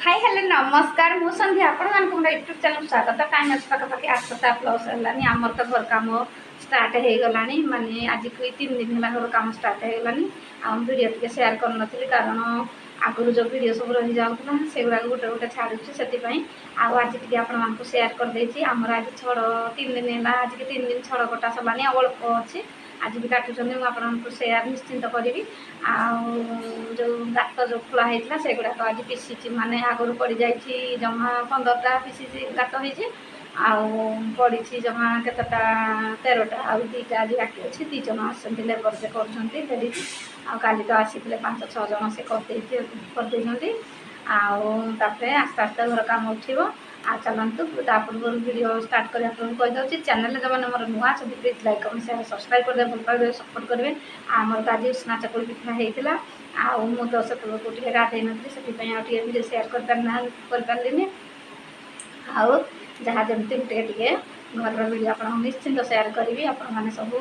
hi hello नमस्कार मु संध्या आपण मान यूट्यूब चैनल स्वागत टाइम आज पाखापाखि 8टा प्लस है आमर तो घर कम स्टार्ट हो गलानी माने आज कोई 3 दिन है घर कम स्टार्ट हो गलानी आम वीडियो टे शेयर कर नथिली कारण आगुरी जो वीडियो सब रही जाऊला से गुड़ा गोटे गोटे छाड़ुची से आज टी आपण शेयर कर देछि आमर आज छड़ 3 दिन है आज के 3 दिन छड़ कटा सरलानी अल्प अच्छी आज भी काटुँच मुझे सेयार निश्चिंत करी जो गात जो खोला होता से गुड़ाक आज पीसी माने आगुरी पड़ जाए जमा 15टा पीसी गात हो पड़ी जमा केतटा 13टा आ 2टा आज बाकी अच्छी 2 जन आसती लेबर से कर काली तो आसी 5-6 जन से करदे आस्ते आस्ते घर कम उठो आ चलतु पूर्व वीडियो स्टार्ट करने कहीदे चैनल जो मैंने मोर नुआ अच्छे please like comment share subscribe करदे भल पाए सपोर्ट करेंगे आमर तो आज स्ना चकुली पिठा होता आउ तो से गाधे नी से वीडियो शेयर कर पारे आउ जहाँ जमी टे घर वीडियो आप निश्चिंत शेयर करी आपने सब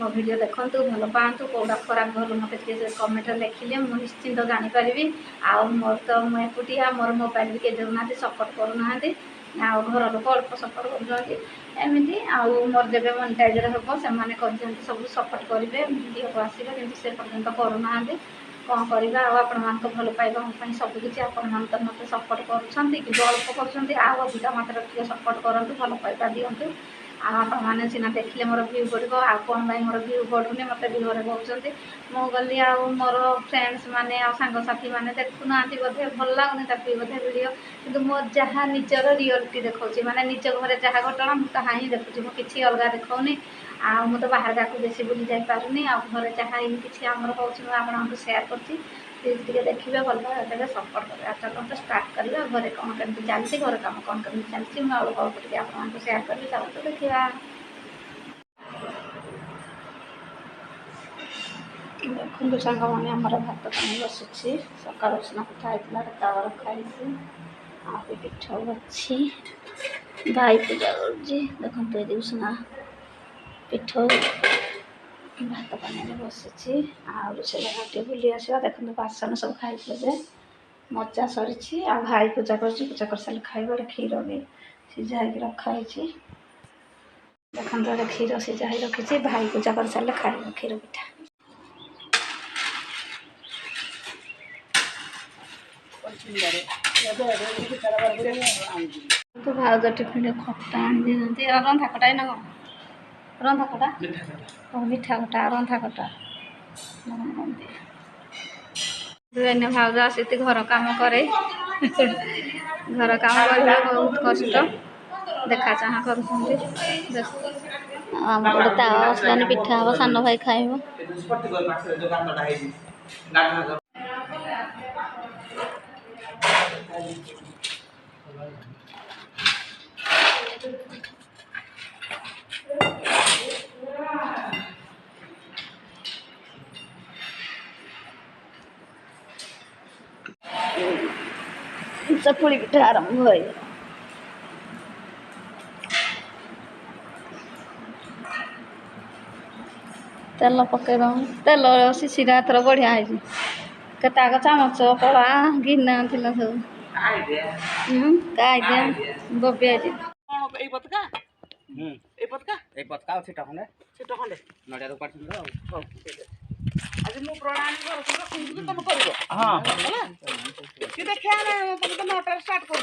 मो वीडियो देखूँ भल पातु कौटा खराब भल मत कमेंट लिखिले मुझे निश्चिंत जानीपरि आउ मोर तो मुझे एकुटिया मोर मोबाइल भी किए देना सपोर्ट करूना घर लोक अल्प सपोर्ट करमती आउ मोर जब मोनेटाइज हम से सब सपोर्ट करेंगे वीडियो को आसवे कि से पर्यंत करूना कौन करवा आप भल पाइबा सबकि आपण तो मत सपोर्ट कर अल्प कर मात्र सपोर्ट करूँ भल पाइबा दिंतु आपने सीना देखिले मोर व्यू बढ़ो आ कौन भाई मोर व्यू बढ़ुनि मत भी घरे कहते मु गली मोर फ्रेंड्स मैंने सांगसाथी मैंने देखुना बोधे भल लगुनि बोधे वीडियो कि मो जहाँ निजर रियलिटी देखा माने निज घर जहाँ घटना मुझे ही देखुची मुझे किसी अलग देखनी तो बाहर जाक बेसी बुली जापारूनी घरे जहाँ किसी आमर हो आपको सेयार कर प्लीज टे देखिए भल पाए सपोर्ट करें चलते स्टार्ट करा घरे कौन कमी चलती घर कम कौन कमी चलती मुझे अल्प अल्प टे आपको सेयार करी चलते देखा देखो सांग मैंने आमर भात पानी बसुची सका स्ना पिठा होता तावा रखाई आप पिठा अच्छी भाई पूजा कर देखते उष्णा पिठा भात पानी बसुची आगे बुली आसवा देखते बासन सब खाई मजा सरी आ भाई पूजा कर सारे खाइबा क्षीर भी सीझा रखाई देखते क्षीर सीझा रखी भाई पूजा कर सारे खाइब क्षीर पिठा तो भाज टिफिन खटा आनी रंधा खटा ना कौन रंधा खटा मिठा खटा रंधा खटा भाज आसी घर कम करे घर कम करवा बहुत कष्ट देखा चाह कर पिठा हम सान भाई खाइब चकुली पिठा आरंभ हो तेल पकड़ तेल शिशिरा थर बढ़िया है केताक चामच कड़ा गिना थिला सब बबिया आज मु प्रणाली तुम कर हाँ देखिए तुम तो 9टा स्टार्ट कर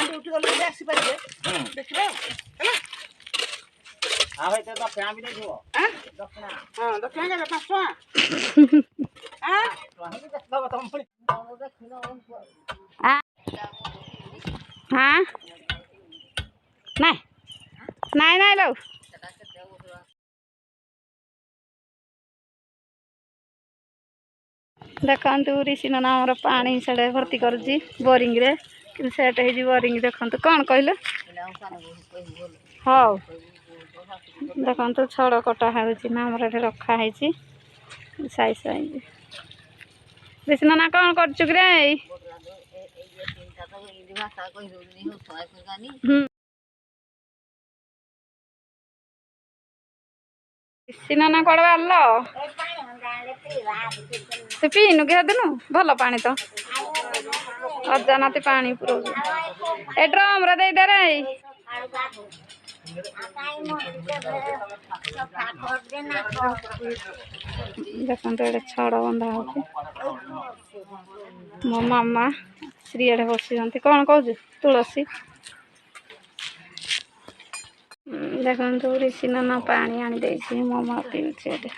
ड्यूटी गले आसी पारे देखिए हाँ भाई तो दक्षिणा भी नहीं दक्षिणा हाँ दक्षिणा के 5 हाँ नहीं नहीं लो देखु ऋषि ना आमर पानी से भर्ती कर बोरिंग रे कि सेट हो बोरिंग देखु कौन कहले हाँ देखु छड़ कटा होमर रखा साई साई ऋषि ना कौन कर सिना कड़े बाल तू पीनु कि दिन भल पा तो ଅଜାନାତି ପାଣି ପୁରଉଛୁ ଏ ଡ୍ରମରେ ଦେଇଦେ ରେ ଦେଖନ୍ତୁ ଏଠି ଛଡ଼ ବନ୍ଧା ହଉଛି ମୋ ମାମା ଶ୍ରୀଆଡ଼େ ବସିଛନ୍ତି କ'ଣ କହୁଛୁ ତୁଳସୀ ଦେଖନ୍ତୁ ରିସି ନନା ପାଣି ଆଣି ଦେଇଛି ମୋ ମା ପିଉଛି ଏଠି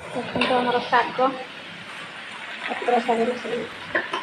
ଦେଖନ୍ତୁ ଆମର ଶାଗ ପତ୍ର ଶାଗ ରୋଷେଇ